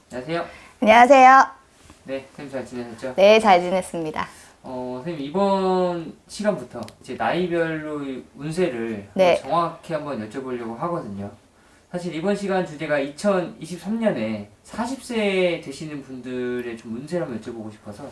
안녕하세요. 안녕하세요. 네, 선생님 잘 지내셨죠? 네, 잘 지냈습니다. 선생님 이번 시간부터 이제 나이별로 운세를 네. 정확히 한번 여쭤보려고 하거든요. 사실 이번 시간 주제가 2023년에 40세 되시는 분들의 좀 운세를 한번 여쭤보고 싶어서.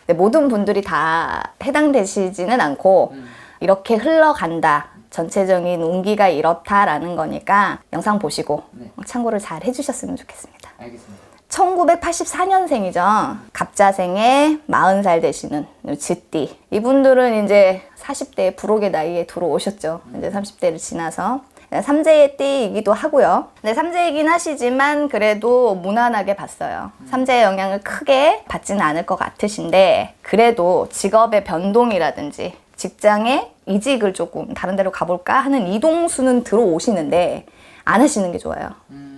네, 모든 분들이 다 해당되시지는 않고 이렇게 흘러간다. 전체적인 운기가 이렇다라는 거니까 영상 보시고 네. 참고를 잘 해주셨으면 좋겠습니다. 알겠습니다. 1984년생이죠. 갑자생에 40살 되시는 쥐띠. 이분들은 이제 40대 불혹의 나이에 들어오셨죠. 이제 30대를 지나서. 삼재의 띠이기도 하고요. 근데 삼재이긴 하시지만 그래도 무난하게 봤어요. 삼재의 영향을 크게 받지는 않을 것 같으신데 그래도 직업의 변동이라든지 직장의 이직을 조금 다른 데로 가볼까 하는 이동수는 들어오시는데 안 하시는 게 좋아요.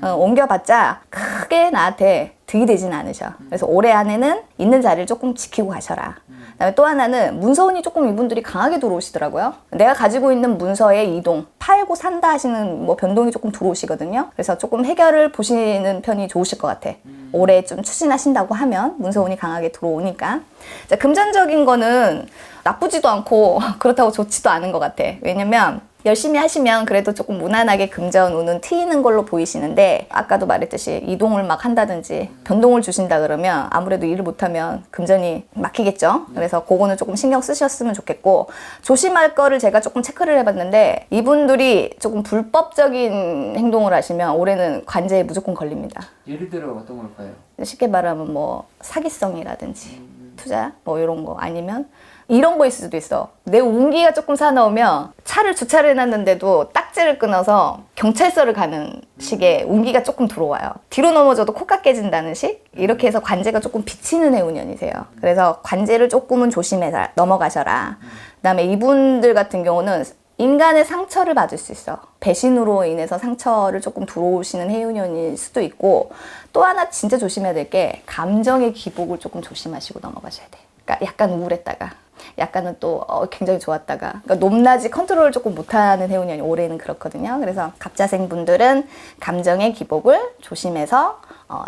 옮겨봤자 크게 나한테 득이 되진 않으셔. 그래서 올해 안에는 있는 자리를 조금 지키고 가셔라. 그다음에 또 하나는 문서운이 조금 이분들이 강하게 들어오시더라고요. 내가 가지고 있는 문서의 이동, 팔고 산다 하시는 뭐 변동이 조금 들어오시거든요. 그래서 조금 해결을 보시는 편이 좋으실 것 같아. 올해 좀 추진하신다고 하면 문서운이 강하게 들어오니까. 자, 금전적인 거는 나쁘지도 않고 그렇다고 좋지도 않은 것 같아. 왜냐면 열심히 하시면 그래도 조금 무난하게 금전 운은 트이는 걸로 보이시는데 아까도 말했듯이 이동을 막 한다든지 변동을 주신다 그러면 아무래도 일을 못하면 금전이 막히겠죠. 그래서 그거는 조금 신경 쓰셨으면 좋겠고 조심할 거를 제가 조금 체크를 해봤는데 이분들이 조금 불법적인 행동을 하시면 올해는 관제에 무조건 걸립니다. 예를 들어 어떤 걸까요? 쉽게 말하면 뭐 사기성이라든지 투자 뭐 이런 거 아니면 이런 거일 수도 있어. 내 운기가 조금 사나우면 차를 주차를 해놨는데도 딱지를 끊어서 경찰서를 가는 식의 운기가 조금 들어와요. 뒤로 넘어져도 코가 깨진다는 식? 이렇게 해서 관제가 조금 비치는 해운년이세요. 그래서 관제를 조금은 조심해서 넘어가셔라. 그다음에 이분들 같은 경우는 인간의 상처를 받을 수 있어. 배신으로 인해서 상처를 조금 들어오시는 해운년일 수도 있고 또 하나 진짜 조심해야 될 게 감정의 기복을 조금 조심하시고 넘어가셔야 돼. 그러니까 약간 우울했다가 약간은 또 굉장히 좋았다가 그러니까 높낮이 컨트롤을 조금 못하는 해운년이 올해는 그렇거든요. 그래서 갑자생 분들은 감정의 기복을 조심해서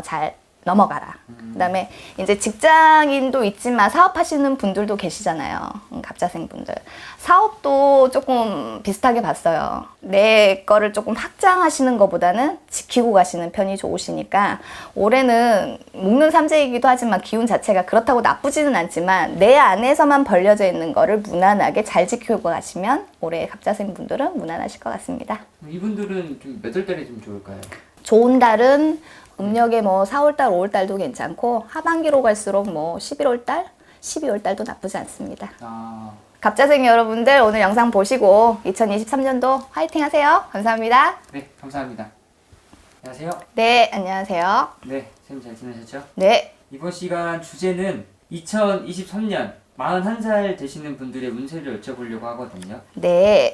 잘 넘어가라. 그다음에 이제 직장인도 있지만 사업하시는 분들도 계시잖아요. 갑자생 분들. 사업도 조금 비슷하게 봤어요. 내 거를 조금 확장하시는 것보다는 지키고 가시는 편이 좋으시니까 올해는 묶는 삼재이기도 하지만 기운 자체가 그렇다고 나쁘지는 않지만 내 안에서만 벌려져 있는 거를 무난하게 잘 지키고 가시면 올해 갑자생 분들은 무난하실 것 같습니다. 이분들은 좀 몇 월 달에 좀 좋을까요? 좋은 달은 음력에 뭐 4월달, 5월달도 괜찮고 하반기로 갈수록 뭐 11월달, 12월달도 나쁘지 않습니다. 갑자생 여러분들 오늘 영상 보시고 2023년도 화이팅 하세요. 감사합니다. 네, 감사합니다. 안녕하세요. 네, 안녕하세요. 네, 선생님 잘 지내셨죠? 네. 이번 시간 주제는 2023년 41살 되시는 분들의 운세를 여쭤보려고 하거든요. 네.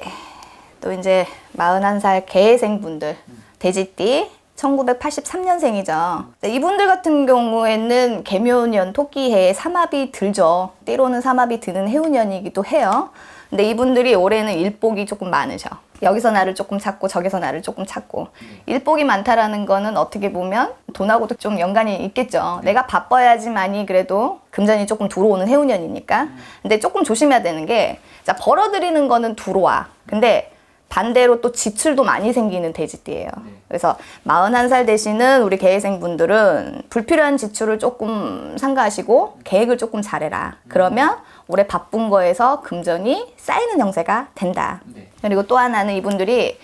또 이제 41살 개생 분들, 돼지띠 1983년생이죠. 이분들 같은 경우에는 개묘년 토끼해에 삼합이 들죠. 띠로는 삼합이 드는 해운년이기도 해요. 근데 이분들이 올해는 일복이 조금 많으셔. 여기서 나를 조금 찾고 저기서 나를 조금 찾고 일복이 많다라는 거는 어떻게 보면 돈하고도 좀 연관이 있겠죠. 내가 바빠야지만이 그래도 금전이 조금 들어오는 해운년이니까. 근데 조금 조심해야 되는 게 자, 벌어들이는 거는 들어와. 근데 반대로 또 지출도 많이 생기는 돼지띠예요. 그래서 41살 되시는 우리 개회생 분들은 불필요한 지출을 조금 삼가하시고 계획을 조금 잘해라. 그러면 올해 바쁜 거에서 금전이 쌓이는 형세가 된다. 그리고 또 하나는 이분들이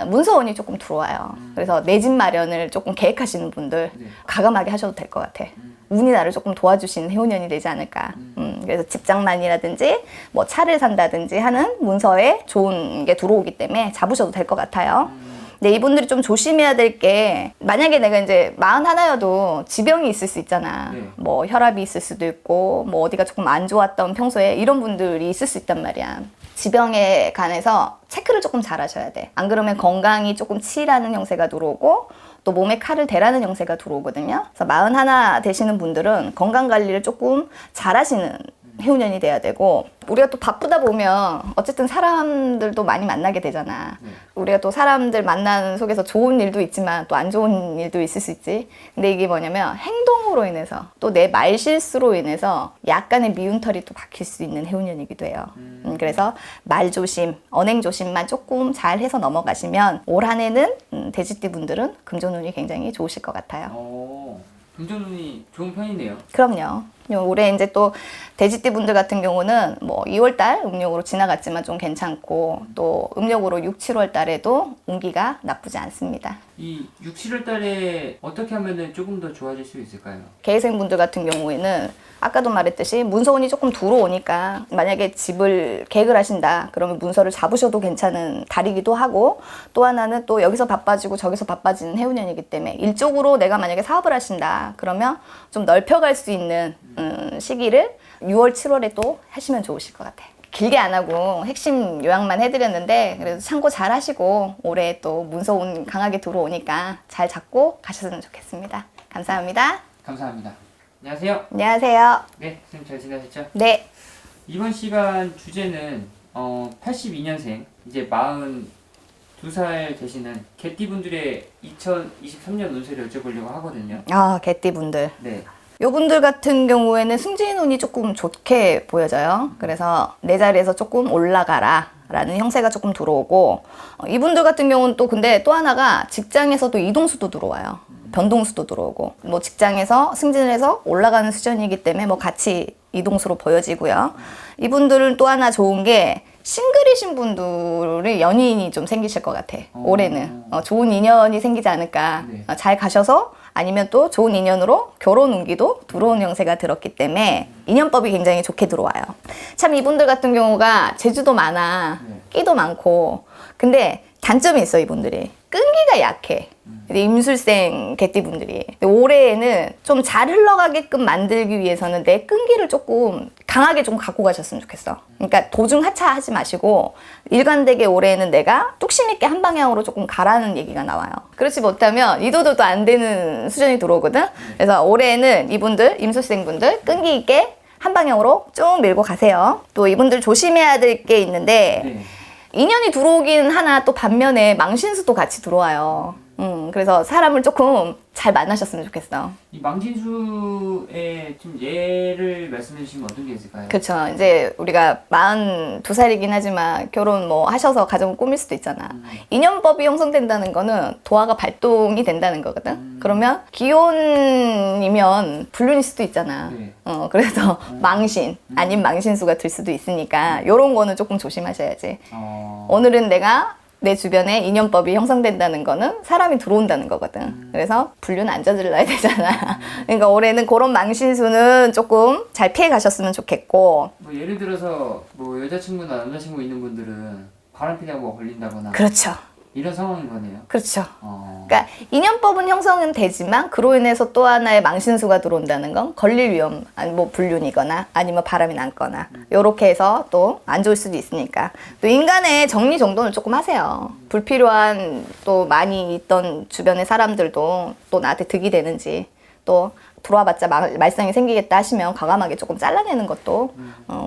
문서운이 조금 들어와요. 그래서 내 집 마련을 조금 계획하시는 분들 과감하게 하셔도 될 것 같아. 운이 나를 조금 도와주시는 해운년이 되지 않을까. 그래서 직장만이라든지 뭐 차를 산다든지 하는 문서에 좋은 게 들어오기 때문에 잡으셔도 될 것 같아요. 근데 이분들이 좀 조심해야 될 게 만약에 내가 이제 41여도 지병이 있을 수 있잖아. 뭐 혈압이 있을 수도 있고 뭐 어디가 조금 안 좋았던 평소에 이런 분들이 있을 수 있단 말이야. 지병에 관해서 체크를 조금 잘 하셔야 돼. 안 그러면 건강이 조금 치이라는 형세가 들어오고 또 몸에 칼을 대라는 형세가 들어오거든요. 그래서 41 되시는 분들은 건강 관리를 조금 잘 하시는 해운년이 돼야 되고, 우리가 또 바쁘다 보면 어쨌든 사람들도 많이 만나게 되잖아. 우리가 또 사람들 만나는 속에서 좋은 일도 있지만 또 안 좋은 일도 있을 수 있지. 근데 이게 뭐냐면 행동으로 인해서 또 내 말실수로 인해서 약간의 미운털이 또 박힐 수 있는 해운년이기도 해요. 그래서 말 조심, 언행 조심만 조금 잘 해서 넘어가시면 올 한 해는 돼지띠 분들은 금전운이 굉장히 좋으실 것 같아요. 금전운이 좋은 편이네요. 그럼요. 올해 이제 또 돼지띠 분들 같은 경우는 뭐 2월달 음력으로 지나갔지만 좀 괜찮고, 또 음력으로 6, 7월 달에도 운기가 나쁘지 않습니다. 이 6, 7월 달에 어떻게 하면은 조금 더 좋아질 수 있을까요? 계획생 분들 같은 경우에는 아까도 말했듯이 문서운이 조금 들어오니까, 만약에 집을 계획을 하신다 그러면 문서를 잡으셔도 괜찮은 달이기도 하고, 또 하나는 또 여기서 바빠지고 저기서 바빠지는 해운년이기 때문에 일적으로 내가 만약에 사업을 하신다 그러면 좀 넓혀갈 수 있는 시기를 6월, 7월에 또 하시면 좋으실 것 같아요. 길게 안 하고 핵심 요약만 해드렸는데, 그래도 참고 잘 하시고 올해 또 문서운 강하게 들어오니까 잘 잡고 가셨으면 좋겠습니다. 감사합니다. 감사합니다. 안녕하세요. 안녕하세요. 네, 선생님 잘 지내셨죠? 네. 이번 시간 주제는 82년생, 이제 42살 되시는 개띠분들의 2023년 운세를 여쭤보려고 하거든요. 개띠 분들. 네. 요분들 같은 경우에는 승진운이 조금 좋게 보여져요. 그래서 내 자리에서 조금 올라가라 라는 형세가 조금 들어오고, 이분들 같은 경우는 또 근데 또 하나가 직장에서도 이동수도 들어와요. 변동수도 들어오고, 뭐 직장에서 승진을 해서 올라가는 수준이기 때문에 뭐 같이 이동수로 보여지고요. 이분들은 또 하나 좋은 게 싱글이신 분들의 연인이 좀 생기실 것 같아. 올해는 좋은 인연이 생기지 않을까. 네. 잘 가셔서, 아니면 또 좋은 인연으로 결혼 운기도 들어오는 형세가 들었기 때문에 인연법이 굉장히 좋게 들어와요. 참 이분들 같은 경우가 재주도 많아, 끼도 많고, 근데 단점이 있어. 이분들이 끈기가 약해. 근데 임술생 개띠분들이 올해에는 좀 잘 흘러가게끔 만들기 위해서는 내 끈기를 조금 강하게 좀 갖고 가셨으면 좋겠어. 그러니까 도중하차하지 마시고 일관되게 올해에는 내가 뚝심 있게 한 방향으로 조금 가라는 얘기가 나와요. 그렇지 못하면 이도저도 안 되는 수준이 들어오거든. 그래서 올해에는 이분들 임술생분들 끈기 있게 한 방향으로 쭉 밀고 가세요. 또 이분들 조심해야 될 게 있는데, 네. 인연이 들어오긴 하나 또 반면에 망신수도 같이 들어와요. 그래서 사람을 조금 잘 만나셨으면 좋겠어. 이 망신수의 좀 예를 말씀해 주시면 어떤 게 있을까요? 그렇죠. 이제 우리가 42살이긴 하지만 결혼 뭐 하셔서 가정을 꾸밀 수도 있잖아. 인연법이 형성된다는 거는 도화가 발동이 된다는 거거든. 그러면 기혼이면 불륜일 수도 있잖아. 네. 그래서 망신 아닌 망신수가 들 수도 있으니까 요런 거는 조금 조심하셔야지. 오늘은 내 주변에 인연법이 형성된다는 거는 사람이 들어온다는 거거든. 그래서 불륜 안 저질러야 되잖아. 그러니까 올해는 그런 망신수는 조금 잘 피해 가셨으면 좋겠고. 뭐 예를 들어서 뭐 여자친구나 남자친구 있는 분들은 바람피다가 뭐 걸린다거나 그렇죠. 이런 상황인 거네요. 그렇죠. 그러니까 인연법은 형성은 되지만 그로 인해서 또 하나의 망신수가 들어온다는 건 걸릴 위험, 아니 뭐 불륜이거나 아니면 바람이 남거나 요렇게 해서 또 안 좋을 수도 있으니까, 또 인간의 정리정돈을 조금 하세요. 불필요한 또 많이 있던 주변의 사람들도 또 나한테 득이 되는지, 또 들어와봤자 말썽이 생기겠다 하시면 과감하게 조금 잘라내는 것도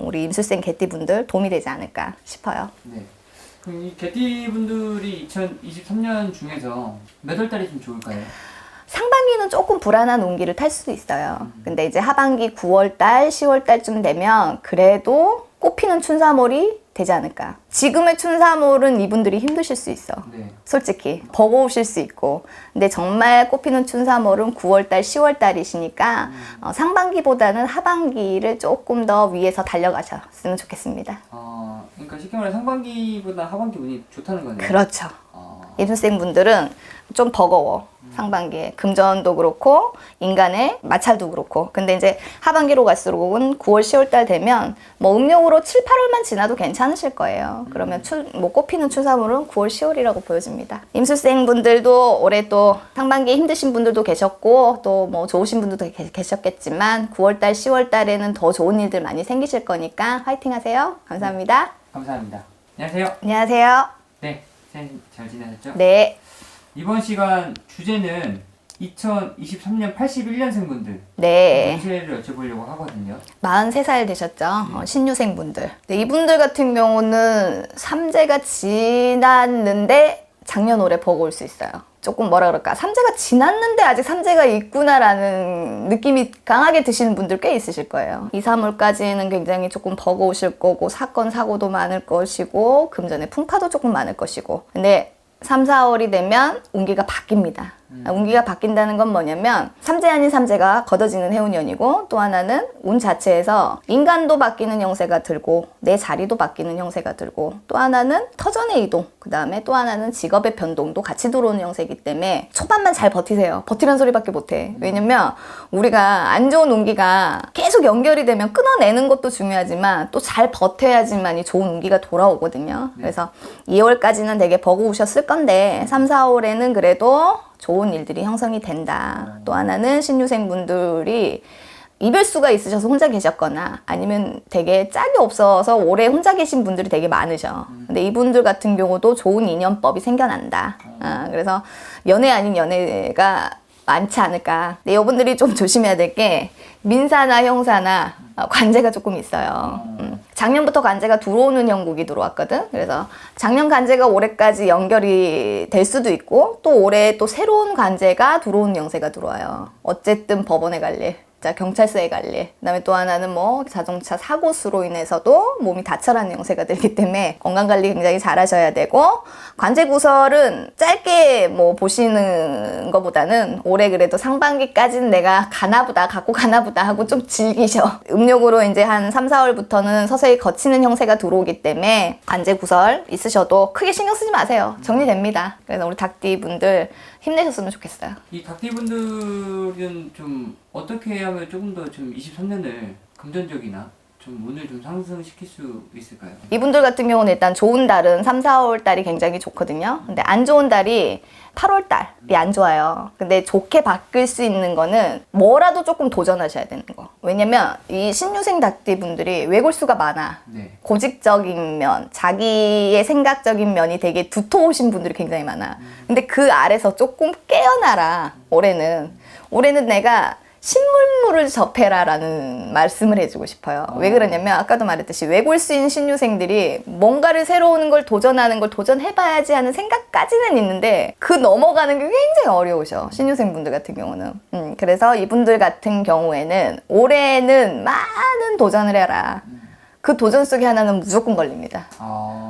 우리 임술생 개띠분들 도움이 되지 않을까 싶어요. 네. 그럼 이 개띠분들이 2023년 중에서 몇 월 달이 좀 좋을까요? 상반기는 조금 불안한 운기를 탈 수도 있어요. 근데 이제 하반기 9월달, 10월달쯤 되면 그래도 꽃피는 춘삼월이 되지 않을까. 지금의 춘삼월은 이분들이 힘드실 수 있어. 네. 솔직히 버거우실 수 있고, 근데 정말 꽃피는 춘삼월은 9월달, 10월달이시니까 상반기보다는 하반기를 조금 더 위에서 달려가셨으면 좋겠습니다. 그러니까 쉽게 말해 상반기보다 하반기 운이 좋다는 거네요. 그렇죠. 임술생분들은 좀 버거워. 상반기에 금전도 그렇고 인간의 마찰도 그렇고. 근데 이제 하반기로 갈수록은 9월 10월 달 되면 뭐 음력으로 7, 8월만 지나도 괜찮으실 거예요. 그러면 뭐 꽃피는 추사물은 9월 10월이라고 보여집니다. 임술생 분들도 올해 또 상반기에 힘드신 분들도 계셨고 또 뭐 좋으신 분들도 계셨겠지만 9월 달 10월 달에는 더 좋은 일들 많이 생기실 거니까 화이팅 하세요. 감사합니다. 감사합니다. 안녕하세요. 안녕하세요. 네, 선생님 잘 지내셨죠? 네. 이번 시간 주제는 2023년 81년생 분들 네. 운세를 여쭤보려고 하거든요. 43살 되셨죠? 신유생분들. 네, 이분들 같은 경우는 삼재가 지났는데 작년 올해 버거 올 수 있어요. 조금 뭐라 그럴까, 삼재가 지났는데 아직 삼재가 있구나라는 느낌이 강하게 드시는 분들 꽤 있으실 거예요. 2, 3월까지는 굉장히 조금 버거우실 거고, 사건 사고도 많을 것이고, 금전의 풍파도 조금 많을 것이고, 근데 3, 4월이 되면 운기가 바뀝니다. 운기가 바뀐다는 건 뭐냐면 삼재 아닌 삼재가 걷어지는 해운년이고, 또 하나는 운 자체에서 인간도 바뀌는 형세가 들고 내 자리도 바뀌는 형세가 들고, 또 하나는 터전의 이동, 그 다음에 또 하나는 직업의 변동도 같이 들어오는 형세이기 때문에 초반만 잘 버티세요. 버티란 소리밖에 못해. 왜냐면 우리가 안 좋은 운기가 계속 연결이 되면 끊어내는 것도 중요하지만 또 잘 버텨야지만이 좋은 운기가 돌아오거든요. 그래서 2월까지는 되게 버거우셨을 건데 3, 4월에는 그래도 좋은 일들이 형성이 된다. 또 하나는 신유생분들이 이별수가 있으셔서 혼자 계셨거나 아니면 되게 짝이 없어서 오래 혼자 계신 분들이 되게 많으셔. 근데 이분들 같은 경우도 좋은 인연법이 생겨난다. 그래서 연애 아닌 연애가 많지 않을까. 근데 이분들이 좀 조심해야 될 게 민사나 형사나 관제가 조금 있어요. 작년부터 관제가 들어오는 형국이 들어왔거든. 그래서 작년 관제가 올해까지 연결이 될 수도 있고, 또 올해 또 새로운 관제가 들어오는 형세가 들어와요. 어쨌든 법원에 갈 일, 자, 경찰서에 갈 일, 그다음에 또 하나는 뭐 자동차 사고 수로 인해서도 몸이 다쳐라는 형세가 들기 때문에 건강관리 굉장히 잘 하셔야 되고, 관제구설은 짧게 뭐 보시는 것보다는 올해 그래도 상반기까지는 내가 가나보다, 갖고 가나보다 하고 좀 즐기셔. 음력으로 이제 한 3, 4월부터는 서서히 거치는 형세가 들어오기 때문에 관제구설 있으셔도 크게 신경 쓰지 마세요. 정리됩니다. 그래서 우리 닭띠 분들 힘내셨으면 좋겠어요. 이 닭띠분들은 좀 어떻게 하면 조금 더 좀 23년을 금전적이나 좀 운을 좀 상승시킬 수 있을까요? 이분들 같은 경우는 일단 좋은 달은 3, 4월 달이 굉장히 좋거든요. 근데 안 좋은 달이 8월 달이 안 좋아요. 근데 좋게 바뀔 수 있는 거는 뭐라도 조금 도전하셔야 되는 거. 왜냐면 이 신유생 닭띠 분들이 외골수가 많아. 네. 고직적인 면, 자기의 생각적인 면이 되게 두터우신 분들이 굉장히 많아. 근데 그 아래서 조금 깨어나라. 올해는 내가 신문물을 접해라 라는 말씀을 해주고 싶어요. 왜 그러냐면 아까도 말했듯이 외골수인 신유생들이 뭔가를 새로운 걸 도전하는 걸 도전해봐야지 하는 생각까지는 있는데 그 넘어가는 게 굉장히 어려우셔. 신유생분들 같은 경우는. 그래서 이분들 같은 경우에는 올해는 많은 도전을 해라. 그 도전 속에 하나는 무조건 걸립니다.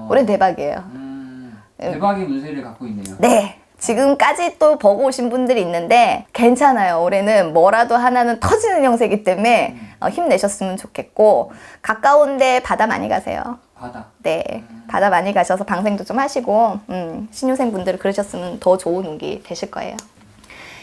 올해 대박이에요. 대박의 운세를 갖고 있네요. 네. 지금까지 또 보고 오신 분들이 있는데 괜찮아요. 올해는 뭐라도 하나는 터지는 형세이기 때문에 힘내셨으면 좋겠고, 가까운데 바다 많이 가세요. 바다. 네, 바다 많이 가셔서 방생도 좀 하시고, 신유생 분들은 그러셨으면 더 좋은 운기 되실 거예요.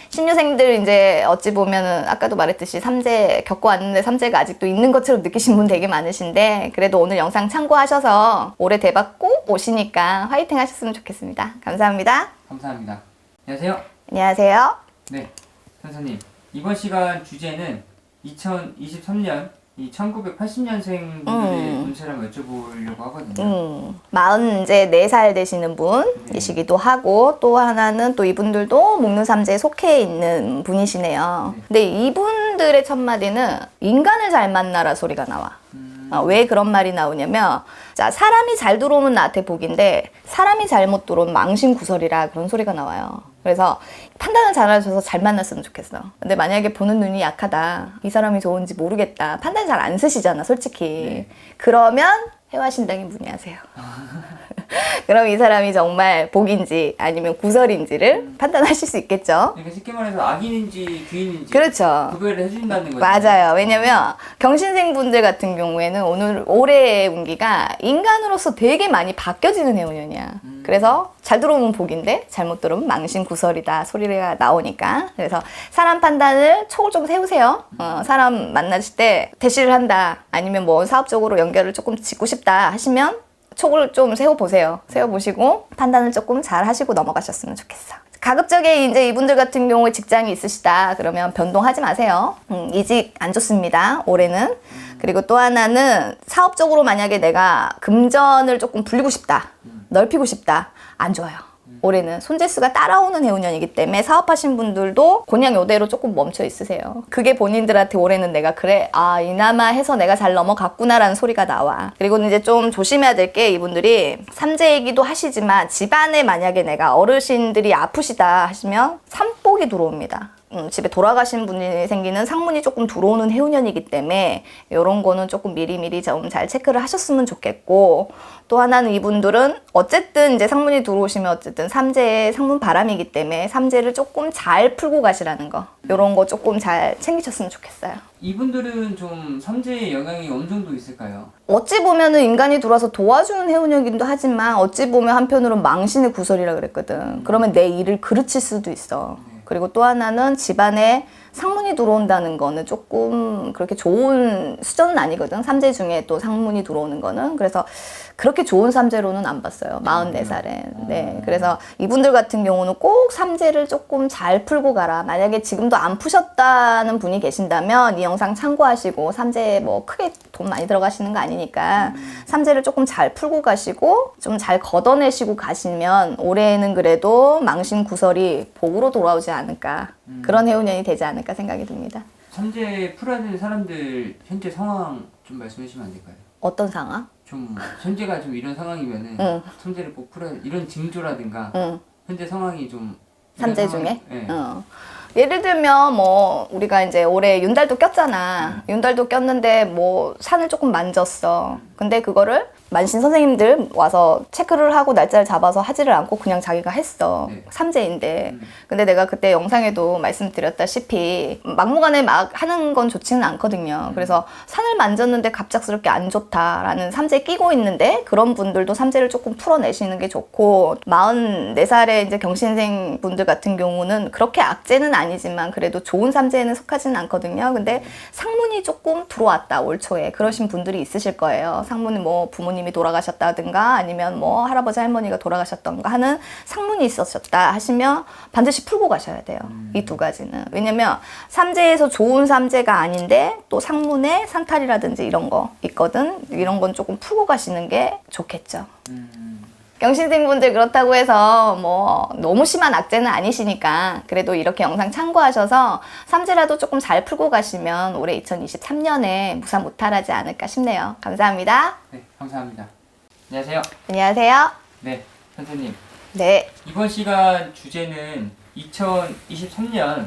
신유생들 이제 어찌 보면은 아까도 말했듯이 삼재 겪어왔는데 삼재가 아직도 있는 것처럼 느끼신 분 되게 많으신데, 그래도 오늘 영상 참고하셔서 올해 대박 꼭 오시니까 화이팅 하셨으면 좋겠습니다. 감사합니다. 감사합니다. 안녕하세요. 안녕하세요. 네, 선생님. 이번 시간 주제는 2023년 이 1980년생 분들의 운세를 한번 여쭤보려고 하거든요. 44살 되시는 분이시기도 하고, 또 하나는 또 이분들도 목련삼재에 속해 있는 분이시네요. 근데 이분들의 첫 마디는 인간을 잘 만나라 소리가 나와. 왜 그런 말이 나오냐면, 자, 사람이 잘 들어오면 나한테 복인데 사람이 잘못 들어오면 망신구설이라 그런 소리가 나와요. 그래서 판단을 잘하셔서 잘 만났으면 좋겠어. 근데 만약에 보는 눈이 약하다, 이 사람이 좋은지 모르겠다, 판단 잘 안 쓰시잖아 솔직히. 그러면 해화신당에 문의하세요. 그럼 이 사람이 정말 복인지 아니면 구설인지를 판단하실 수 있겠죠. 그러니까 쉽게 말해서 악인인지 귀인인지 그렇죠. 구별을 해준다는 거죠. 맞아요. 왜냐면 경신생 분들 같은 경우에는 올해의 운기가 인간으로서 되게 많이 바뀌어지는 해운년이야. 그래서 잘 들어오면 복인데 잘못 들어오면 망신구설이다 소리가 나오니까. 그래서 사람 판단을 촉을 좀 세우세요. 사람 만나실 때 대시를 한다, 아니면 뭐 사업적으로 연결을 조금 짓고 싶다 하시면 촉을 좀 세워보세요. 세워보시고 판단을 조금 잘 하시고 넘어가셨으면 좋겠어. 가급적에 이제 이분들 같은 경우에 직장이 있으시다 그러면 변동하지 마세요. 이직 안 좋습니다, 올해는. 그리고 또 하나는 사업적으로 만약에 내가 금전을 조금 불리고 싶다, 넓히고 싶다, 안 좋아요. 올해는 손재수가 따라오는 해운년이기 때문에 사업하신 분들도 그냥 요대로 조금 멈춰 있으세요. 그게 본인들한테 올해는 내가 그래 이나마 해서 내가 잘 넘어갔구나라는 소리가 나와. 그리고 이제 좀 조심해야 될 게 이분들이 삼재이기도 하시지만 집안에 만약에 내가 어르신들이 아프시다 하시면 산복이 들어옵니다. 집에 돌아가신 분이 생기는 상문이 조금 들어오는 해운년이기 때문에 이런 거는 조금 미리미리 좀 잘 체크를 하셨으면 좋겠고, 또 하나는 이분들은 어쨌든 이제 상문이 들어오시면 어쨌든 삼재의 상문 바람이기 때문에 삼재를 조금 잘 풀고 가시라는 거, 이런 거 조금 잘 챙기셨으면 좋겠어요. 이분들은 좀 삼재의 영향이 어느 정도 있을까요? 어찌 보면은 인간이 들어와서 도와주는 해운년이기도 하지만 어찌 보면 한편으로는 망신의 구설이라 그랬거든. 그러면 내 일을 그르칠 수도 있어. 그리고 또 하나는 집안에 상문이 들어온다는 거는 조금 그렇게 좋은 수준은 아니거든. 삼재 중에 또 상문이 들어오는 거는. 그래서 그렇게 좋은 삼재로는 안 봤어요. 44살에. 네. 그래서 이분들 같은 경우는 꼭 삼재를 조금 잘 풀고 가라. 만약에 지금도 안 푸셨다는 분이 계신다면 이 영상 참고하시고, 삼재 뭐 크게 돈 많이 들어가시는 거 아니니까 삼재를 조금 잘 풀고 가시고 좀 잘 걷어내시고 가시면 올해에는 그래도 망신 구설이 복으로 돌아오지 않을까. 그런 해운년이 되지 않을까 생각이 듭니다. 삼재 풀어야 되는 사람들 현재 상황 좀 말씀해 주시면 안 될까요? 어떤 상황? 좀 현재가 좀 이런 상황이면은 응. 삼재를 꼭 풀어야 이런 징조라든가 응. 현재 상황이 좀 삼재 이런 중에? 네. 예를 들면 뭐 우리가 이제 올해 윤달도 꼈잖아. 윤달도 꼈는데 뭐 산을 조금 만졌어. 근데 그거를 만신 선생님들 와서 체크를 하고 날짜를 잡아서 하지를 않고 그냥 자기가 했어. 네. 삼재인데. 근데 내가 그때 영상에도 말씀드렸다시피 막무가내 막 하는 건 좋지는 않거든요. 그래서 산을 만졌는데 갑작스럽게 안 좋다라는 삼재 끼고 있는데 그런 분들도 삼재를 조금 풀어내시는 게 좋고, 44살의 이제 경신생 분들 같은 경우는 그렇게 악재는 아니지만 그래도 좋은 삼재에는 속하지는 않거든요. 근데 상문이 조금 들어왔다 올 초에 그러신 분들이 있으실 거예요. 상문이 뭐 부모님이 돌아가셨다든가 아니면 뭐 할아버지 할머니가 돌아가셨던가 하는 상문이 있었다 하시면 반드시 풀고 가셔야 돼요. 이 두 가지는. 왜냐면 삼재에서 좋은 삼재가 아닌데 또 상문에 상탈이라든지 이런 거 있거든. 이런 건 조금 풀고 가시는 게 좋겠죠. 경신생분들 그렇다고 해서 뭐 너무 심한 악재는 아니시니까 그래도 이렇게 영상 참고하셔서 삼재라도 조금 잘 풀고 가시면 올해 2023년에 무사무탈하지 않을까 싶네요. 감사합니다. 네, 감사합니다. 안녕하세요. 안녕하세요. 네, 선생님. 네. 이번 시간 주제는 2023년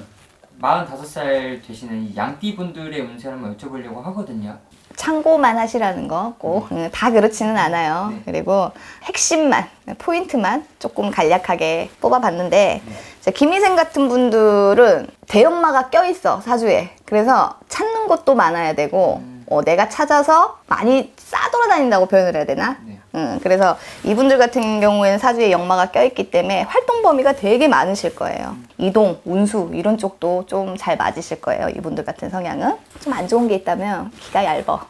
45살 되시는 이 양띠분들의 운세를 한번 여쭤보려고 하거든요. 참고만 하시라는 거 꼭 다 그렇지는 않아요. 네. 그리고 핵심만, 포인트만 조금 간략하게 뽑아봤는데, 이제 김희생 같은 분들은 대엄마가 껴있어, 사주에. 그래서 찾는 것도 많아야 되고, 내가 찾아서 많이 싸돌아다닌다고 표현을 해야 되나? 네. 그래서 이분들 같은 경우에는 사주에 역마가 껴있기 때문에 활동 범위가 되게 많으실 거예요. 이동, 운수 이런 쪽도 좀 잘 맞으실 거예요. 이분들 같은 성향은. 좀 안 좋은 게 있다면 기가 얇어.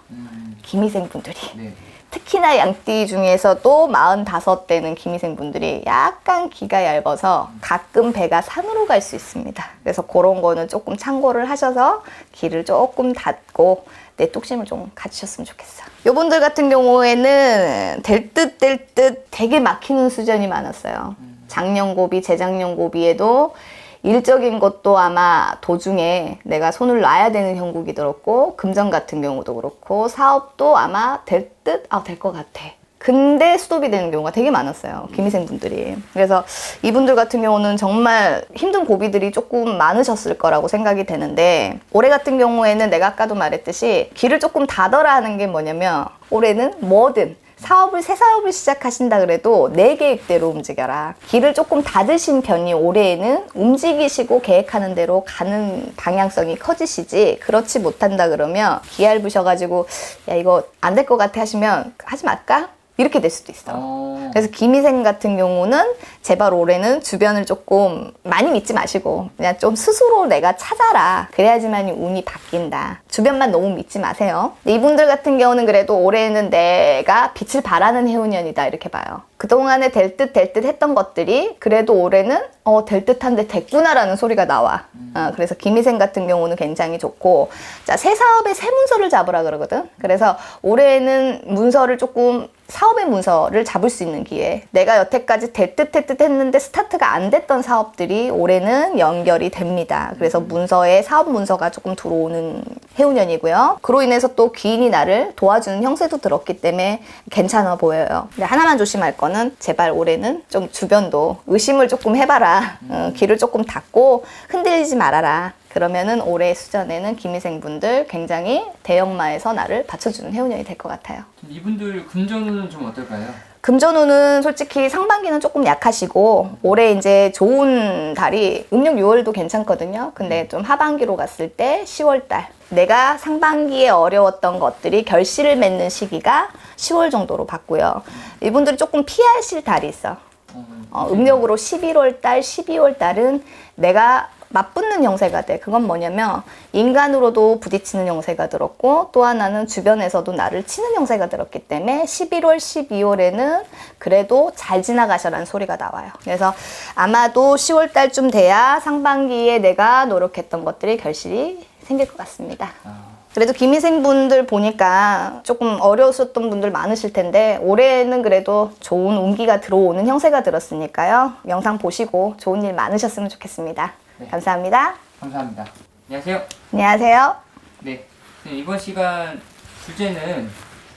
김희생 분들이. 네. 특히나 양띠 중에서도 45대는 김희생 분들이 약간 기가 얇아서 가끔 배가 산으로 갈 수 있습니다. 그래서 그런 거는 조금 참고를 하셔서 길을 조금 닫고 내 뚝심을 좀 가지셨으면 좋겠어. 요분들 같은 경우에는 될 듯 될 듯 되게 막히는 수준이 많았어요. 작년고비, 재작년고비에도 일적인 것도 아마 도중에 내가 손을 놔야 되는 형국이 들었고, 금전 같은 경우도 그렇고, 사업도 아마 될 듯, 될 것 같아. 근데 스톱이 되는 경우가 되게 많았어요. 김희생 분들이. 그래서 이분들 같은 경우는 정말 힘든 고비들이 조금 많으셨을 거라고 생각이 되는데, 올해 같은 경우에는 내가 아까도 말했듯이 길을 조금 닫아라 하는 게 뭐냐면, 올해는 뭐든 새 사업을 시작하신다 그래도 내 계획대로 움직여라. 길을 조금 닫으신 편이 올해에는 움직이시고 계획하는 대로 가는 방향성이 커지시지, 그렇지 못한다 그러면 기 얇으셔가지고 야 이거 안 될 것 같아 하시면 하지 말까? 이렇게 될 수도 있어. 그래서 김희생 같은 경우는 제발 올해는 주변을 조금 많이 믿지 마시고 그냥 좀 스스로 내가 찾아라. 그래야지만 운이 바뀐다. 주변만 너무 믿지 마세요. 이분들 같은 경우는 그래도 올해는 내가 빛을 발하는 해운년이다 이렇게 봐요. 그동안에 될 듯 했던 것들이 그래도 올해는 될 듯한데 됐구나라는 소리가 나와. 그래서 김희생 같은 경우는 굉장히 좋고, 자, 새 사업에 새 문서를 잡으라 그러거든. 그래서 올해는 문서를 조금, 사업의 문서를 잡을 수 있는 기회. 내가 여태까지 될 듯 했는데 스타트가 안 됐던 사업들이 올해는 연결이 됩니다. 그래서 문서에 사업 문서가 조금 들어오는 해운년이고요. 그로 인해서 또 귀인이 나를 도와주는 형세도 들었기 때문에 괜찮아 보여요. 근데 하나만 조심할 거는 제발 올해는 좀 주변도 의심을 조금 해봐라. 귀를 조금 닫고 흔들리지 말아라. 그러면은 올해 수전에는 김희생 분들 굉장히 대형마에서 나를 받쳐주는 해운년이 될 것 같아요. 이분들 금전운은 좀 어떨까요? 금전운은 솔직히 상반기는 조금 약하시고 올해 이제 좋은 달이 음력 6월도 괜찮거든요. 근데 좀 하반기로 갔을 때 10월달 내가 상반기에 어려웠던 것들이 결실을 맺는 시기가 10월 정도로 봤고요. 이분들이 조금 피하실 달이 있어. 음력으로 11월달, 12월달은 내가 맞붙는 형세가 돼. 그건 뭐냐면 인간으로도 부딪히는 형세가 들었고 또 하나는 주변에서도 나를 치는 형세가 들었기 때문에 11월, 12월에는 그래도 잘 지나가셔라는 소리가 나와요. 그래서 아마도 10월 달쯤 돼야 상반기에 내가 노력했던 것들이 결실이 생길 것 같습니다. 그래도 김희생 분들 보니까 조금 어려우셨던 분들 많으실 텐데 올해는 그래도 좋은 운기가 들어오는 형세가 들었으니까요. 영상 보시고 좋은 일 많으셨으면 좋겠습니다. 네. 감사합니다. 감사합니다. 안녕하세요. 안녕하세요. 네, 이번 시간 주제는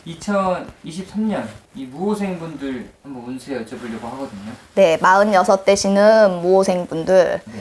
2023년 이 무호생분들 한번 운세 여쭤보려고 하거든요. 네, 46 되시는 무호생 분들. 네.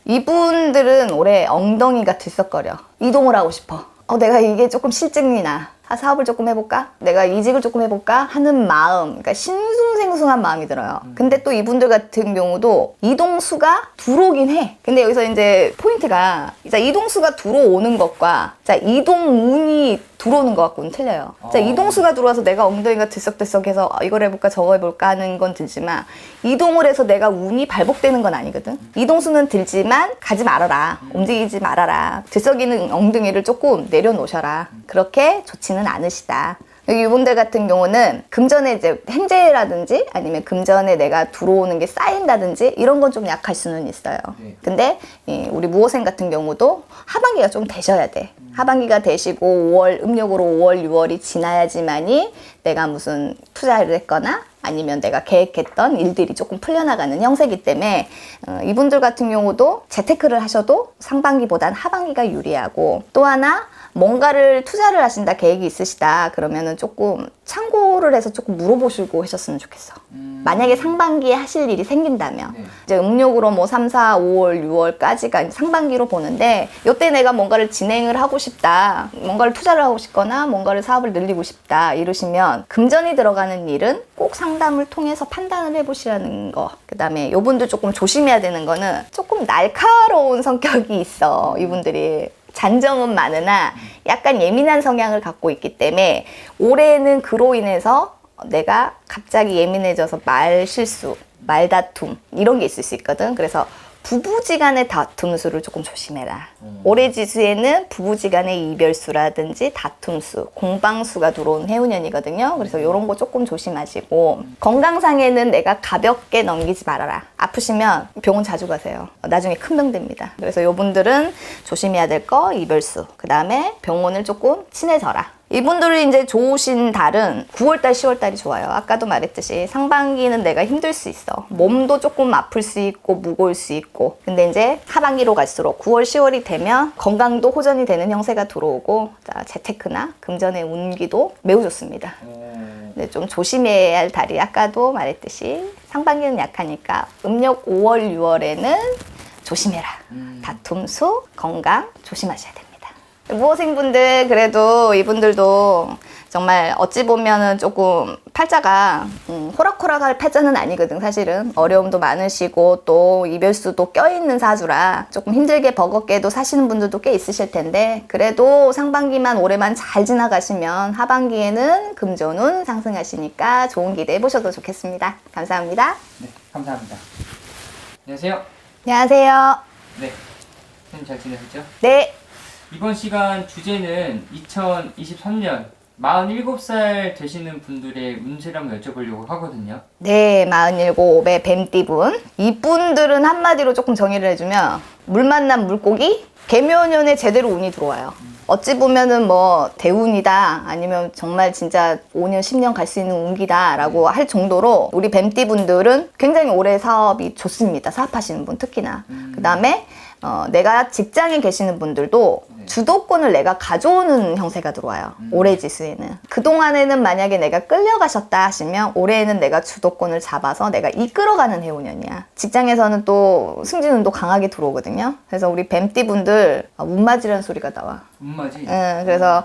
이분들은 올해 엉덩이가 들썩거려. 이동을 하고 싶어. 내가 이게 조금 실증이 나. 사업을 조금 해볼까? 내가 이직을 조금 해볼까? 하는 마음, 그러니까 싱숭생숭한 마음이 들어요. 근데 또 이분들 같은 경우도 이동수가 들어오긴 해. 근데 여기서 이제 포인트가, 자, 이동수가 들어오는 것과 자, 이동운이 들어오는 것 갖고는 틀려요. 자, 이동수가 들어와서 내가 엉덩이가 들썩들썩해서 이걸 해볼까 저거 해볼까 하는 건 들지만 이동을 해서 내가 운이 발복되는 건 아니거든. 이동수는 들지만 가지 말아라. 움직이지 말아라. 들썩이는 엉덩이를 조금 내려놓으셔라. 그렇게 좋지는 않으시다. 이분들 같은 경우는 금전에 이제 행재라든지 아니면 금전에 내가 들어오는 게 쌓인다든지 이런 건 좀 약할 수는 있어요. 네. 근데 우리 무호생 같은 경우도 하반기가 좀 되셔야 돼. 하반기가 되시고 5월, 음력으로 5월, 6월이 지나야지만이 내가 무슨 투자를 했거나 아니면 내가 계획했던 일들이 조금 풀려나가는 형세이기 때문에 이분들 같은 경우도 재테크를 하셔도 상반기보단 하반기가 유리하고 또 하나 뭔가를 투자를 하신다 계획이 있으시다 그러면은 조금 참고를 해서 조금 물어보시고 하셨으면 좋겠어. 만약에 상반기에 하실 일이 생긴다면 네. 이제 음력으로 뭐 3, 4, 5월, 6월까지가 상반기로 보는데 이때 내가 뭔가를 진행을 하고 싶다 뭔가를 투자를 하고 싶거나 뭔가를 사업을 늘리고 싶다 이러시면 금전이 들어가는 일은 꼭 상담을 통해서 판단을 해보시라는 거. 그 다음에 이분도 조금 조심해야 되는 거는 조금 날카로운 성격이 있어 이분들이. 잔정은 많으나 약간 예민한 성향을 갖고 있기 때문에 올해는 그로 인해서 내가 갑자기 예민해져서 말 실수, 말다툼 이런 게 있을 수 있거든. 그래서 부부지간의 다툼수를 조금 조심해라. 올해 지수에는 부부지간의 이별수라든지 다툼수, 공방수가 들어온 해운년이거든요. 그래서 이런 거 조금 조심하시고 건강상에는 내가 가볍게 넘기지 말아라. 아프시면 병원 자주 가세요. 나중에 큰 병 됩니다. 그래서 이분들은 조심해야 될 거 이별수, 그 다음에 병원을 조금 친해져라. 이분들이 이제 좋으신 달은 9월달, 10월달이 좋아요. 아까도 말했듯이 상반기는 내가 힘들 수 있어. 몸도 조금 아플 수 있고 무거울 수 있고. 근데 이제 하반기로 갈수록 9월, 10월이 되면 건강도 호전이 되는 형세가 들어오고 자, 재테크나 금전의 운기도 매우 좋습니다. 근데 좀 조심해야 할 달이 아까도 말했듯이 상반기는 약하니까 음력 5월, 6월에는 조심해라. 다툼수, 건강 조심하셔야 됩니다. 무호생분들 그래도 이분들도 정말 어찌 보면은 조금 팔자가 호락호락할 팔자는 아니거든. 사실은 어려움도 많으시고 또 이별수도 껴있는 사주라 조금 힘들게 버겁게도 사시는 분들도 꽤 있으실 텐데 그래도 상반기만 올해만 잘 지나가시면 하반기에는 금전운 상승하시니까 좋은 기대해 보셔도 좋겠습니다. 감사합니다. 네, 감사합니다. 안녕하세요. 안녕하세요. 네, 선생님 잘 지내셨죠? 네. 이번 시간 주제는 2023년 47살 되시는 분들의 운세를 한번 여쭤보려고 하거든요. 네, 47의 뱀띠분. 이분들은 한마디로 조금 정의를 해주면 물 만난 물고기? 개묘년에 제대로 운이 들어와요. 어찌 보면은 뭐 대운이다 아니면 정말 진짜 5년 10년 갈 수 있는 운기다 라고 할 정도로 우리 뱀띠 분들은 굉장히 올해 사업이 좋습니다. 사업하시는 분 특히나. 그 다음에 내가 직장에 계시는 분들도 주도권을 내가 가져오는 형세가 들어와요. 올해 지수에는. 그동안에는 만약에 내가 끌려가셨다 하시면 올해에는 내가 주도권을 잡아서 내가 이끌어가는 해운년이야. 직장에서는 또 승진운도 강하게 들어오거든요. 그래서 우리 뱀띠 분들 운맞이라는 소리가 나와. 운맞이? 그래서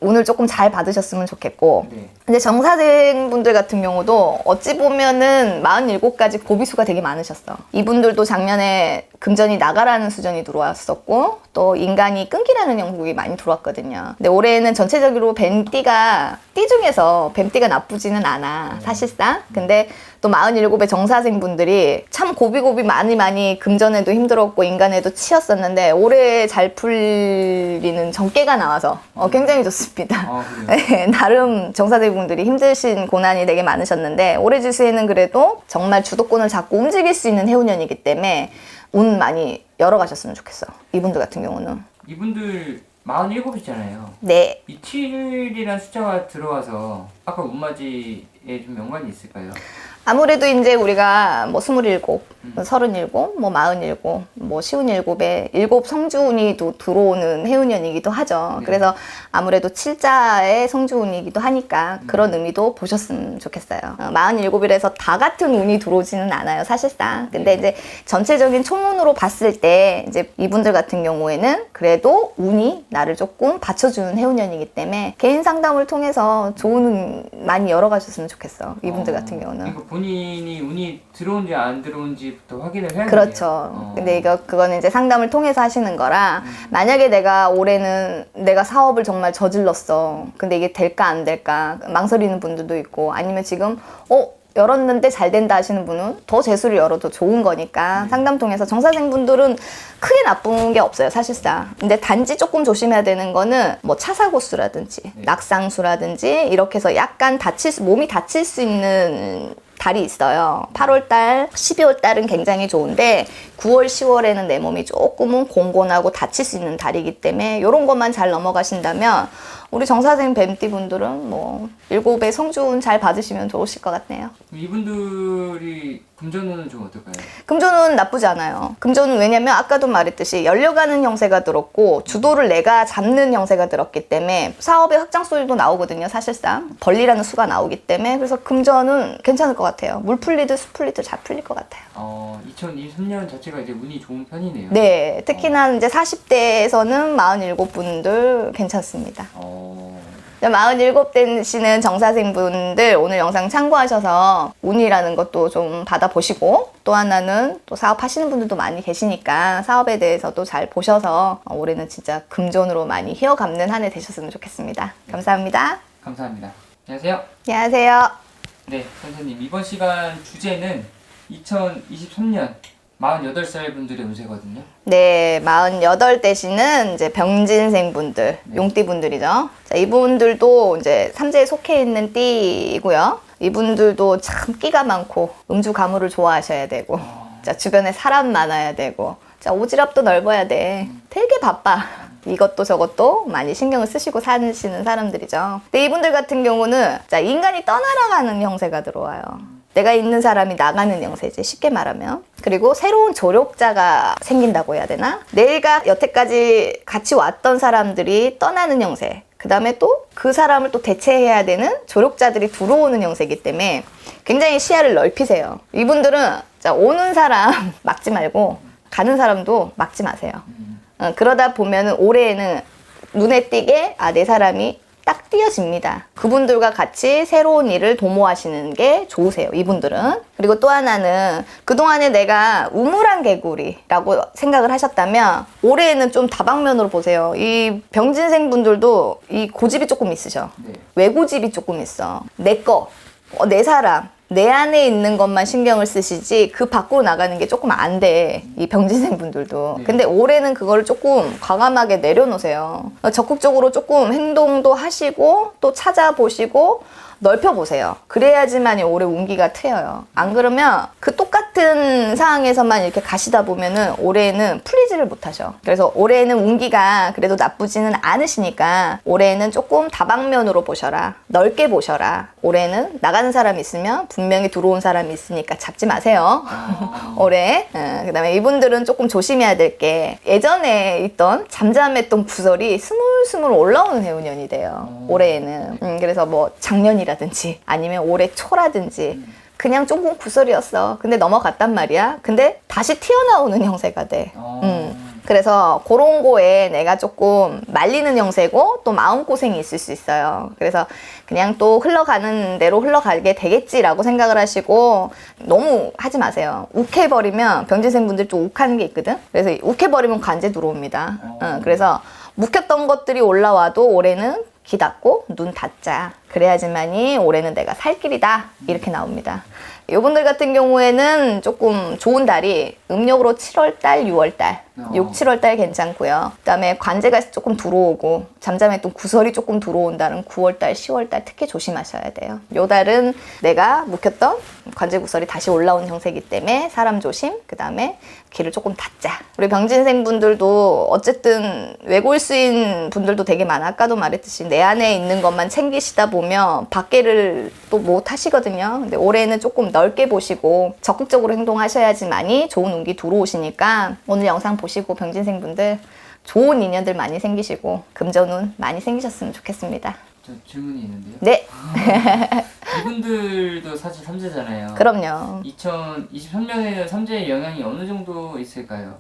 오늘 조금 잘 받으셨으면 좋겠고. 네. 근데 정사생분들 같은 경우도 어찌 보면은 47가지 고비수가 되게 많으셨어. 이분들도 작년에 금전이 나가라는 수전이 들어왔었고 또 인간이 끊기라는 형국이 많이 들어왔거든요. 근데 올해는 전체적으로 뱀띠가 띠 중에서 뱀띠가 나쁘지는 않아 사실상. 근데 또 47의 정사생분들이 참 고비고비 많이 금전에도 힘들었고 인간에도 치였었는데 올해 잘 풀리는 정계가 나와서 굉장히 좋습니다. 아, 그래요? 네, 나름 정사생분들이 힘드신 고난이 되게 많으셨는데 올해 지수에는 그래도 정말 주도권을 잡고 움직일 수 있는 해운년이기 때문에 운 많이 열어가셨으면 좋겠어. 이분들 같은 경우는. 이분들 47이잖아요. 네. 이 7이란 숫자가 들어와서 아까 운맞이에 좀 연관이 있을까요? 아무래도 이제 우리가 뭐 27, 37, 뭐 47, 뭐 57에 7 성주운이 또 들어오는 해운년이기도 하죠. 네. 그래서 아무래도 7자의 성주운이기도 하니까 그런 의미도 보셨으면 좋겠어요. 47이라서 다 같은 운이 들어오지는 않아요, 사실상. 근데 이제 전체적인 총운으로 봤을 때 이제 이분들 같은 경우에는 그래도 운이 나를 조금 받쳐주는 해운년이기 때문에 개인 상담을 통해서 좋은 운 많이 열어가셨으면 좋겠어, 이분들 같은 경우는. 그러니까 본인이 운이 들어온지 안 들어온지부터 확인을 해야 그렇죠. 근데 그거는 이제 상담을 통해서 하시는 거라 만약에 내가 올해는 내가 사업을 정말 저질렀어. 근데 이게 될까 안 될까 망설이는 분들도 있고 아니면 지금 열었는데 잘 된다 하시는 분은 더 재수를 열어도 좋은 거니까 상담 통해서 정사생분들은 크게 나쁜 게 없어요, 사실상. 근데 단지 조금 조심해야 되는 거는 뭐 차사고수라든지 낙상수라든지 이렇게 해서 약간 몸이 다칠 수 있는 달이 있어요. 8월달, 12월달은 굉장히 좋은데 9월, 10월에는 내 몸이 조금은 공곤하고 다칠 수 있는 달이기 때문에 이런 것만 잘 넘어가신다면 우리 정사생 뱀띠 분들은 뭐 7의 성주운 잘 받으시면 좋으실 것 같네요. 이분들이 금전운은 좀 어떨까요? 금전은 나쁘지 않아요. 금전은 왜냐면 아까도 말했듯이 열려가는 형세가 들었고 주도를 내가 잡는 형세가 들었기 때문에 사업의 확장성도 나오거든요, 사실상. 벌리라는 수가 나오기 때문에 그래서 금전은 괜찮을 것 같아요. 물 풀리듯 수 풀리듯 잘 풀릴 것 같아요. 2023년 자체가 이제 운이 좋은 편이네요. 네, 특히나 이제 40대에서는 47분들 괜찮습니다. 47 되시는 정사생분들 오늘 영상 참고하셔서 운이라는 것도 좀 받아보시고 또 하나는 또 사업하시는 분들도 많이 계시니까 사업에 대해서도 잘 보셔서 올해는 진짜 금전으로 많이 휘어감는 한 해 되셨으면 좋겠습니다. 감사합니다. 감사합니다. 안녕하세요. 안녕하세요. 네, 선생님 이번 시간 주제는 2023년 48살 분들의 운세거든요. 네, 48 되시는 이제 병진생 분들, 용띠 분들이죠. 자, 이분들도 이제 삼재에 속해 있는 띠이고요. 이분들도 참 끼가 많고 음주 가무를 좋아하셔야 되고, 자, 주변에 사람 많아야 되고, 자, 오지랖도 넓어야 돼. 되게 바빠. 이것도 저것도 많이 신경을 쓰시고 사시는 사람들이죠. 근데 이분들 같은 경우는 자, 인간이 떠나가는 형세가 들어와요. 내가 있는 사람이 나가는 형세지, 쉽게 말하면. 그리고 새로운 조력자가 생긴다고 해야 되나? 내가 여태까지 같이 왔던 사람들이 떠나는 형세. 그 다음에 또 그 사람을 또 대체해야 되는 조력자들이 들어오는 형세이기 때문에 굉장히 시야를 넓히세요. 이분들은 자, 오는 사람 막지 말고 가는 사람도 막지 마세요. 그러다 보면은 올해에는 눈에 띄게 내 사람이 딱 띄어집니다. 그분들과 같이 새로운 일을 도모하시는 게 좋으세요, 이분들은. 그리고 또 하나는 그동안에 내가 우물안 개구리라고 생각을 하셨다면 올해에는 좀 다방면으로 보세요. 이 병진생 분들도 이 고집이 조금 있으셔. 네. 외고집이 조금 있어. 내 거, 내 사람, 내 안에 있는 것만 신경을 쓰시지 그 밖으로 나가는 게 조금 안 돼. 이 병진생 분들도. 네. 근데 올해는 그걸 조금 과감하게 내려놓으세요. 적극적으로 조금 행동도 하시고 또 찾아보시고 넓혀보세요. 그래야지만이 올해 운기가 트여요. 안 그러면 그 똑같은 상황에서만 이렇게 가시다 보면은 올해는 풀리지를 못하셔. 그래서 올해는 운기가 그래도 나쁘지는 않으시니까 올해는 조금 다방면으로 보셔라. 넓게 보셔라. 올해는 나가는 사람이 있으면 분명히 들어온 사람이 있으니까 잡지 마세요. 올해. 그 다음에 이분들은 조금 조심해야 될 게 예전에 있던 잠잠했던 구설이 스물스물 올라오는 해운년이 돼요. 올해에는. 그래서 뭐 작년이라든지 아니면 올해 초라든지 그냥 조금 구설이었어. 근데 넘어갔단 말이야. 근데 다시 튀어나오는 형세가 돼. 그래서 그런 거에 내가 조금 말리는 형세고 또 마음고생이 있을 수 있어요. 그래서 그냥 또 흘러가는 대로 흘러가게 되겠지라고 생각을 하시고 너무 하지 마세요. 욱해버리면 병진생분들 좀 욱하는 게 있거든. 그래서 욱해버리면 관제 들어옵니다. 그래서 묵혔던 것들이 올라와도 올해는 귀 닫고 눈 닫자. 그래야지만이 올해는 내가 살 길이다. 이렇게 나옵니다. 이분들 같은 경우에는 조금 좋은 달이 음력으로 7월달, 6월달, 6, 7월달 괜찮고요. 그 다음에 관제가 조금 들어오고 잠잠했던 구설이 조금 들어온다는 9월달, 10월달 특히 조심하셔야 돼요. 요 달은 내가 묵혔던 관제 구설이 다시 올라온 형세이기 때문에 사람 조심, 그 다음에 귀를 조금 닫자. 우리 병진생 분들도 어쨌든 외골수인 분들도 되게 많아. 아까도 말했듯이 내 안에 있는 것만 챙기시다 보면 밖에를 또 못 하시거든요. 근데 올해는 조금 넓게 보시고 적극적으로 행동하셔야지만이 좋은 운기 들어오시니까 오늘 영상 보시고 병진생 분들 좋은 인연들 많이 생기시고 금전운 많이 생기셨으면 좋겠습니다. 저 질문이 있는데요. 네. 이분들도 사실 삼재잖아요. 그럼요. 2023년에는 삼재의 영향이 어느 정도 있을까요?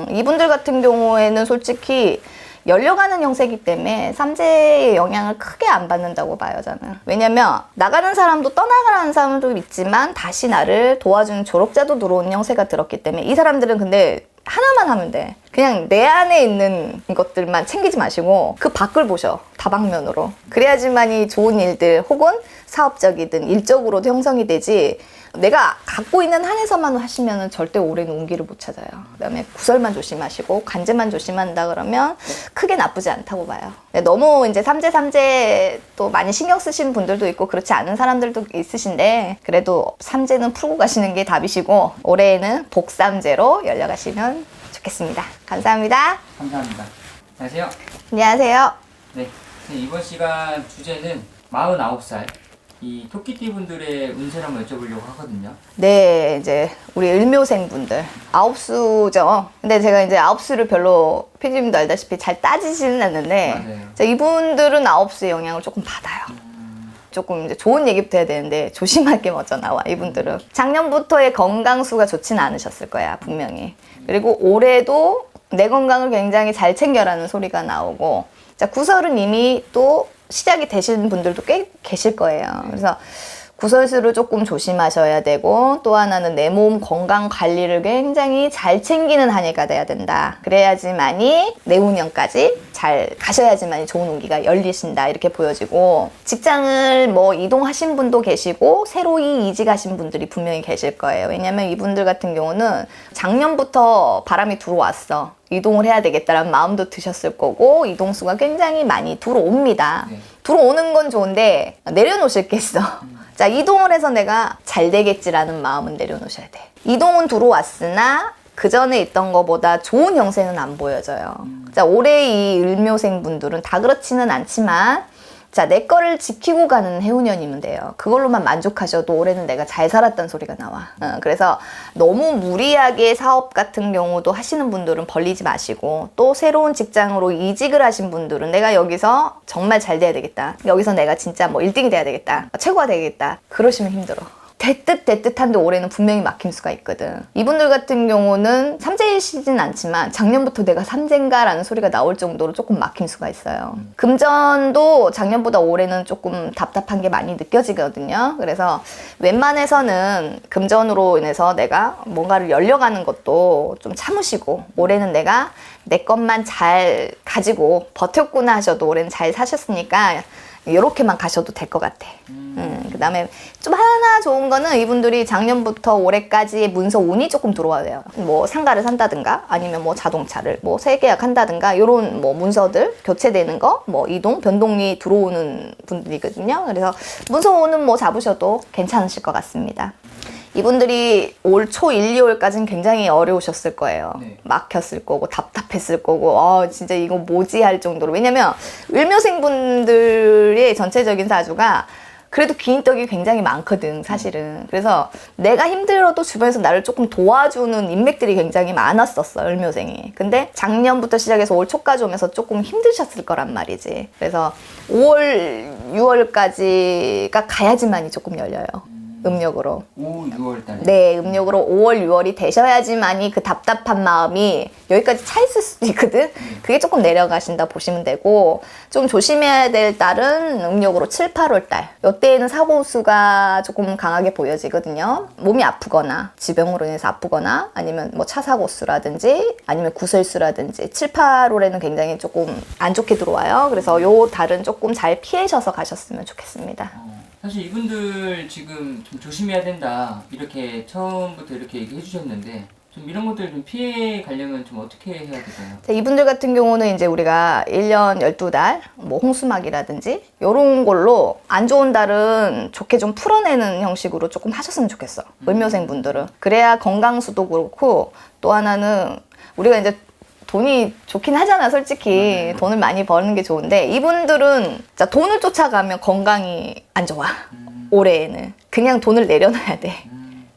이분들 같은 경우에는 솔직히 열려가는 형세이기 때문에 삼재의 영향을 크게 안 받는다고 봐요, 저는. 왜냐면 나가는 사람도 떠나가는 사람도 있지만 다시 나를 도와주는 조력자도 들어오는 형세가 들었기 때문에 이 사람들은 근데 하나만 하면 돼. 그냥 내 안에 있는 것들만 챙기지 마시고 그 밖을 보셔. 다방면으로. 그래야지만이 좋은 일들 혹은 사업적이든 일적으로도 형성이 되지 내가 갖고 있는 한에서만 하시면 절대 올해는 운기를 못 찾아요. 그 다음에 구설만 조심하시고 관제만 조심한다 그러면 크게 나쁘지 않다고 봐요. 너무 이제 삼재 또 많이 신경 쓰시는 분들도 있고 그렇지 않은 사람들도 있으신데 그래도 삼재는 풀고 가시는 게 답이시고 올해에는 복삼재로 열려가시면 좋겠습니다. 감사합니다. 감사합니다. 안녕하세요. 안녕하세요. 네, 이번 시간 주제는 49살 이 토끼띠 분들의 운세를 한번 여쭤보려고 하거든요. 네, 이제 우리 을묘생 분들 아홉수죠. 근데 제가 이제 아홉수를 별로 피디님도 알다시피 잘 따지지는 않는데 맞아요. 이분들은 아홉수의 영향을 조금 받아요. 조금 이제 좋은 얘기부터 해야 되는데 조심할 게 먼저 나와. 이분들은 작년부터의 건강수가 좋지는 않으셨을 거야, 분명히. 그리고 올해도 내 건강을 굉장히 잘 챙겨라는 소리가 나오고, 자, 구설은 이미 또 시작이 되신 분들도 꽤 계실 거예요. 그래서 구설수를 조금 조심하셔야 되고 또 하나는 내 몸 건강 관리를 굉장히 잘 챙기는 한 해가 돼야 된다. 그래야지만이 내후년까지 잘 가셔야지만이 좋은 운기가 열리신다 이렇게 보여지고 직장을 뭐 이동하신 분도 계시고 새로이 이직하신 분들이 분명히 계실 거예요. 왜냐면 이분들 같은 경우는 작년부터 바람이 들어왔어. 이동을 해야 되겠다라는 마음도 드셨을 거고 이동수가 굉장히 많이 들어옵니다. 들어오는 건 좋은데 내려놓으실 게 있어. 자, 이동을 해서 내가 잘 되겠지라는 마음은 내려놓으셔야 돼. 이동은 들어왔으나 그 전에 있던 것보다 좋은 형세는 안 보여져요. 자, 올해 이 을묘생 분들은 다 그렇지는 않지만 자, 내 거를 지키고 가는 해운년이면 돼요. 그걸로만 만족하셔도 올해는 내가 잘 살았다는 소리가 나와. 그래서 너무 무리하게 사업 같은 경우도 하시는 분들은 벌리지 마시고 또 새로운 직장으로 이직을 하신 분들은 내가 여기서 정말 잘 돼야 되겠다. 여기서 내가 진짜 뭐 1등이 돼야 되겠다. 최고가 되겠다. 그러시면 힘들어. 대뜻한데 올해는 분명히 막힘 수가 있거든. 이분들 같은 경우는 삼재이시진 않지만 작년부터 내가 삼재인가라는 소리가 나올 정도로 조금 막힘 수가 있어요. 금전도 작년보다 올해는 조금 답답한 게 많이 느껴지거든요. 그래서 웬만해서는 금전으로 인해서 내가 뭔가를 열려가는 것도 좀 참으시고 올해는 내가 내 것만 잘 가지고 버텼구나 하셔도 올해는 잘 사셨으니까 이렇게만 가셔도 될 것 같아. 그다음에 좀 하나 좋은 거는 이분들이 작년부터 올해까지의 문서 운이 조금 들어와요. 뭐 상가를 산다든가 아니면 뭐 자동차를 뭐 세계약한다든가 이런 뭐 문서들 교체되는 거, 뭐 이동 변동이 들어오는 분들이거든요. 그래서 문서 운은 뭐 잡으셔도 괜찮으실 것 같습니다. 이분들이 올 초 1, 2월까지는 굉장히 어려우셨을 거예요. 네. 막혔을 거고 답답했을 거고 진짜 이거 뭐지 할 정도로. 왜냐면 을묘생분들의 전체적인 사주가 그래도 긴 떡이 굉장히 많거든 사실은. 그래서 내가 힘들어도 주변에서 나를 조금 도와주는 인맥들이 굉장히 많았었어 을묘생이. 근데 작년부터 시작해서 올 초까지 오면서 조금 힘드셨을 거란 말이지. 그래서 5월 6월까지가 가야지만이 조금 열려요. 음력으로. 5, 6월 달에. 네, 음력으로 5월, 6월이 되셔야지만이 그 답답한 마음이 여기까지 차 있을 수도 있거든? 그게 조금 내려가신다 보시면 되고, 좀 조심해야 될 달은 음력으로 7, 8월 달. 이때에는 사고수가 조금 강하게 보여지거든요. 몸이 아프거나, 지병으로 인해서 아프거나, 아니면 뭐 차 사고수라든지, 아니면 구설수라든지, 7, 8월에는 굉장히 조금 안 좋게 들어와요. 그래서 요 달은 조금 잘 피하셔서 가셨으면 좋겠습니다. 사실 이분들 지금 좀 조심해야 된다 이렇게 처음부터 이렇게 얘기해 주셨는데 좀 이런 것들 좀 피해 가려면 좀 어떻게 해야 될까요? 자, 이분들 같은 경우는 이제 우리가 1년 12달, 뭐 홍수막이라든지 요런 걸로 안 좋은 달은 좋게 좀 풀어내는 형식으로 조금 하셨으면 좋겠어. 을묘생 분들은. 그래야 건강수도 그렇고 또 하나는 우리가 이제 돈이 좋긴 하잖아, 솔직히. 돈을 많이 버는 게 좋은데, 이분들은 자, 돈을 쫓아가면 건강이 안 좋아. 올해에는. 그냥 돈을 내려놔야 돼.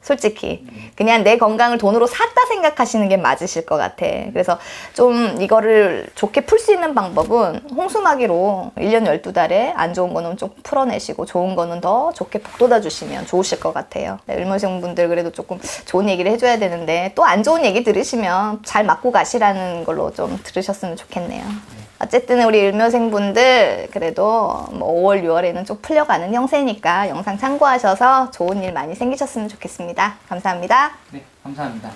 솔직히. 그냥 내 건강을 돈으로 샀다 생각하시는 게 맞으실 것 같아. 그래서 좀 이거를 좋게 풀 수 있는 방법은 홍수마기로 1년 12달에 안 좋은 거는 좀 풀어내시고 좋은 거는 더 좋게 북돋아 주시면 좋으실 것 같아요. 네, 을묘생 분들 그래도 조금 좋은 얘기를 해줘야 되는데 또 안 좋은 얘기 들으시면 잘 맞고 가시라는 걸로 좀 들으셨으면 좋겠네요. 어쨌든 우리 을묘생 분들 그래도 뭐 5월, 6월에는 좀 풀려가는 형세니까 영상 참고하셔서 좋은 일 많이 생기셨으면 좋겠습니다. 감사합니다. 네, 감사합니다.